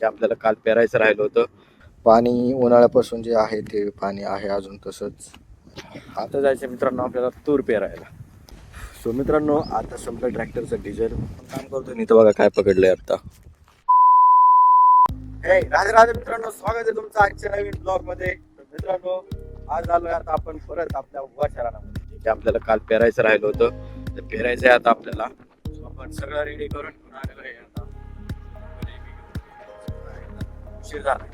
ते आपल्याला काल पेरायचं राहिलं होतं. पाणी उन्हाळ्यापासून जे आहे ते पाणी आहे अजून तसंच. आता जायचं मित्रांनो आपल्याला तूर पेरायला. सो मित्रांनो आता संपलं ट्रॅक्टरचं डिझेल, काम करतो नाही तर बघा काय पकडलंय आता. राधे राधे मित्रांनो, स्वागत आहे तुमचं आजच्या नवीन ब्लॉग मध्ये. मित्रांनो आज आलोय आता आपण परत आपल्या उभा शहरामध्ये, जे आपल्याला काल पेरायचं राहिलं होतं ते पेरायचं आहे आता आपल्याला. आपण सगळं रेडी करून घेऊन आलेलो आहे आता. उशीर झाला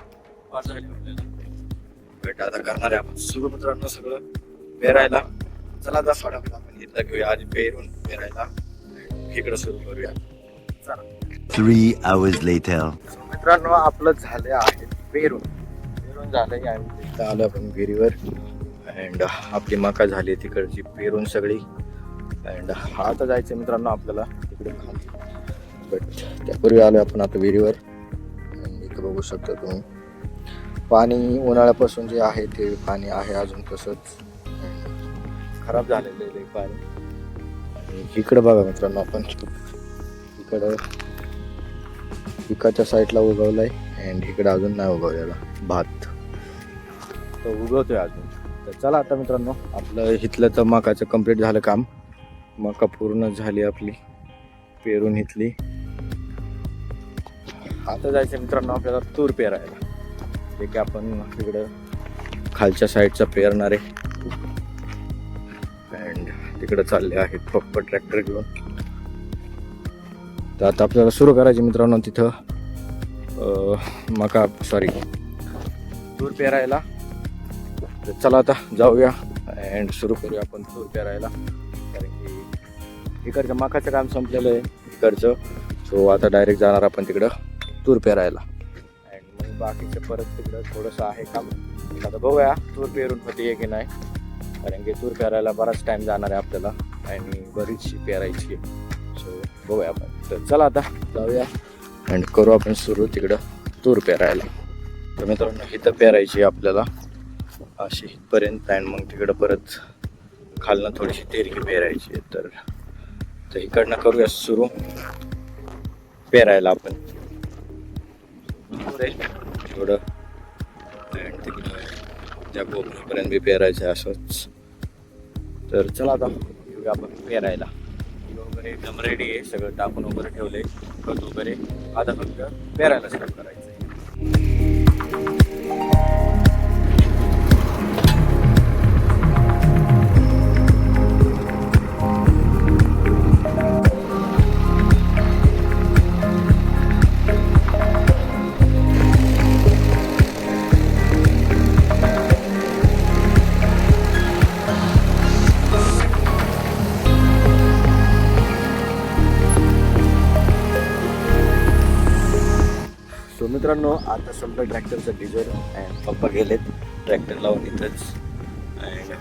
भेट आता करणार आहे आपण सुरू मित्रांनो सगळं पेरायला. चला आता फटाफट आपण इथं घेऊया आधी पेरून पेरायला, इकडं सुरू करूया. चला 3 hours later. मित्रांनो आपलं झालं आहे पेरून झालंय आणि इथं आलो आपण विहिरीवर. अँड आपली मका झाली तिकडची पेरून सगळी. अँड आता जायचं मित्रांनो आपल्याला तिकडे खाली, बट त्यापूर्वी आलो आपण आता विहिरीवर. इथं बघू शकता तुम्ही पाणी उन्हाळ्यापासून जे आहे ते पाणी आहे अजून तसंच, खराब झालेलं आहे पाणी. आणि इकडं बघा मित्रांनो आपण इकडं पिकाच्या साईडला उगवलाय अँड इकडं अजून नाही उगवलेला भात, तो उगवतोय अजून. तर चला आता मित्रांनो आपलं इथलं तर मकाचं कंप्लीट झालं काम. मका पूर्ण झाली आपली पेरून इथली. आता जायचं मित्रांनो आपल्याला तूर पेरायला, जे की आपण इकडं खालच्या साईडचा पेरणार आहे. अँड तिकडं चालले आहेत पप्पा ट्रॅक्टर घेऊन. तर आता आपल्याला सुरू करायची मित्रांनो तिथं तूर पेरायला. तर चला आता जाऊया अँड सुरू करूया आपण तूर पेरायला, कारण की इकडचं मकाचं काम संपलेलं आहे इकडचं. सो आता डायरेक्ट जाणार आपण तिकडं तूर पेरायला. अँड मग बाकीचं परत तिकडं थोडंसं आहे काम. आता बघूया तूर पेरून होती की नाही, कारण की तूर पेरायला बराच टाईम जाणार आहे आपल्याला आणि बरीचशी पेरायची आहे. सो बघूया आपण. तर चला आता जाऊया अँड करू आपण सुरू तिकडं तूर पेरायला. तर मित्रांनो इथं पेरायची आपल्याला अशी इथपर्यंत, अँड मग तिकडं परत खालनं थोडीशी तेरकी पेरायची आहे. तर इकडनं करूया सुरू पेरायला आपण थोडं. अँड तिकडं त्या कोपऱ्यापर्यंत बी पेरायचं आहे असंच. तर चला आता घेऊया आपण पेरायला. वगैरे एकदम रेडी आहे, सगळं टाकून वगैरे ठेवले खत वगैरे. आता फक्त पेरायला स्टार्ट करायचं आहे. सो मित्रांनो आता संपलं ट्रॅक्टरचं डिझेल अँड पप्पा गेलेत ट्रॅक्टर लावून इथंच. अँड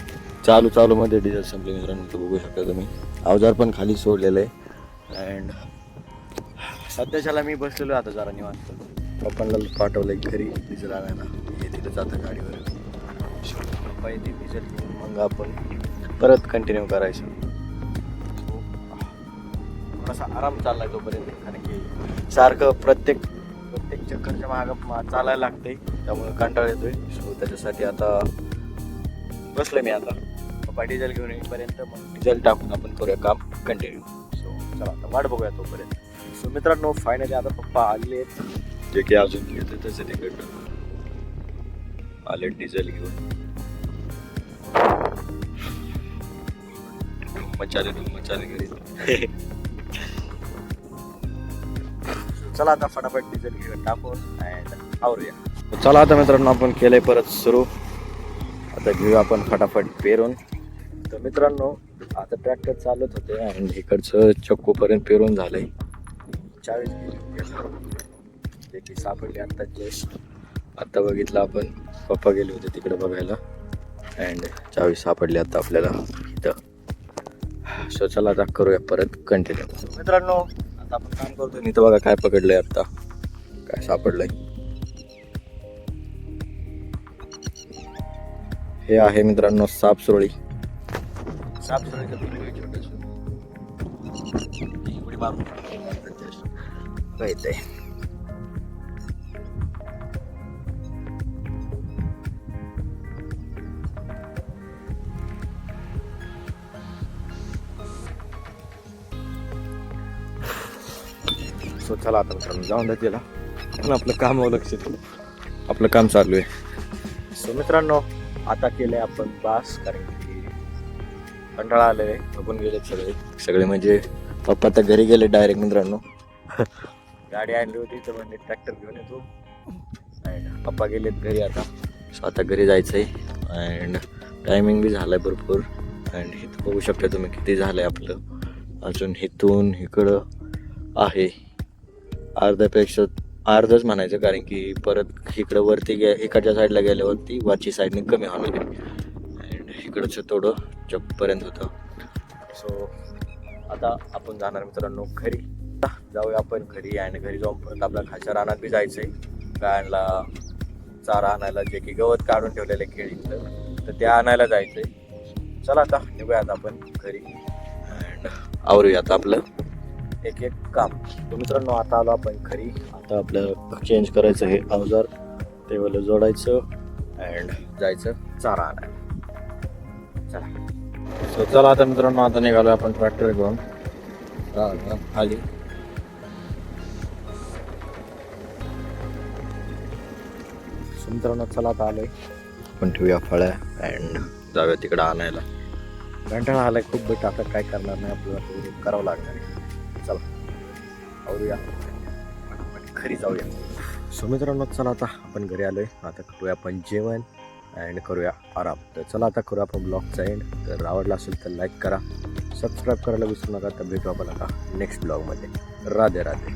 चालूमध्ये डिझेल संपले मित्रांनो, तर बघू शकता तुम्ही. अवजार पण खाली सोडलेलं आहे. अँड सध्याच्याला मी बसलेलो आता जरा निवांत. पप्पांना पाठवलं घरी डिझेल आणायला, हे तिथं जातं गाडीवर. पप्पा येते डिझेल घेऊन, मग आपण परत कंटिन्यू करायचं. थोडासा आराम चाललाय तोपर्यंत, कारण की सारखं प्रत्येक चक्करच्या मागं चालायला लागते, त्यामुळे कंटाळा येतोय. सो त्याच्यासाठी आता बसलोय मी. आता पप्पा डिझेल घेऊन येईपर्यंत मग डिझेल टाकून आपण करूया काम कंटिन्यू. सो चला आता वाट बघूया तोपर्यंत. सो मित्रांनो फायनली आता पप्पा आले आहेत, जे की अजून येते तसं तिकडं आले डिझेल घेऊन. मचाले घरी. चला आता फटाफट डिझेल घेऊन टाकून अँड आवरूया. चला आता मित्रांनो आपण केलंय परत सुरू. आता घेऊया आपण फटाफट पेरून. तर मित्रांनो आता ट्रॅक्टर चालत होते अँड इकडचं चक्कूपर्यंत पेरून झालंय. 40 जे की सापडले आत्ता जस्ट. आत्ता बघितलं आपण, पप्पा गेले होते तिकडे बघायला अँड 40 सापडले आता आपल्याला इथं. सो चला आता करूया परत कंटिन्यू. मित्रांनो आता आपण काम करतोय इथं बघा काय पकडलंय, आता काय सापडलंय. हे आहे मित्रांनो सापसुरळी. सापसुरळीचं उडी मारून येते. सो चला आता मित्रांनो जाऊन द्या तिला, पण आपलं कामावर लक्ष देऊ, आपलं काम चालू आहे. सो मित्रांनो आता केलंय आपण बास, कारण की कंटाळा आले, बघून गेले सगळे म्हणजे पप्पा तर घरी गेले डायरेक्ट मित्रांनो. गाडी आणली होती तर म्हणजे ट्रॅक्टर घेऊन येतो, अँड पप्पा गेलेत घरी आता. सो आता घरी जायचं आहे अँड टायमिंग बी झालं आहे भरपूर. अँड इथं बघू शकता तुम्ही किती झालं आहे आपलं. अजून इथून इकडं आहे अर्ध्यापेक्षा अर्धच म्हणायचं, कारण की परत इकडं वरती इकडच्या साईडला गेल्यावरती वरची साईडने कमी होणार आहे अँड इकडचं थोडं जगपर्यंत होतं. सो आता आपण जाणार मित्रांनो घरी. जाऊया आपण घरी आणि घरी जाऊन परत आपल्या खायच्या रानात बी जायचं आहे. गायला चारा आणायला, जे की गवत काढून ठेवलेलं आहे केळीचं, तर ते आणायला जायचं आहे. चला आता निघूयात आपण घरी अँड आवरूयात आपलं एक एक काम. तर मित्रांनो आता आलो आपण घरी. आता आपलं चेंज करायचं हे अवजार, टेबल जोडायचं अँड जायचं चारा आणायला. चला सो चला आता मित्रांनो आता निघालो आपण ट्रॅक्टर घेऊन खाली. सो मित्रांनो चला आता आलोय, आपण ठेवूया फळ्या अँड जाऊया तिकडं आणायला. कंटाळा आलाय खूप, बेट आता काय करणार नाही, आपल्याला करावं लागणार आहे. चला आवरूया घरी जाऊया. सो मित्रांनो चला आता आपण घरी आलोय, आता करूया आपण जेवण अँड करूया आराम. तर चला आता करूया आपण ब्लॉगचा एंड. तर आवडला असेल तर लाईक करा, सबस्क्राईब करायला विसरू नका. तर भेटू आपण आता नेक्स्ट ब्लॉगमध्ये. राधे राधे.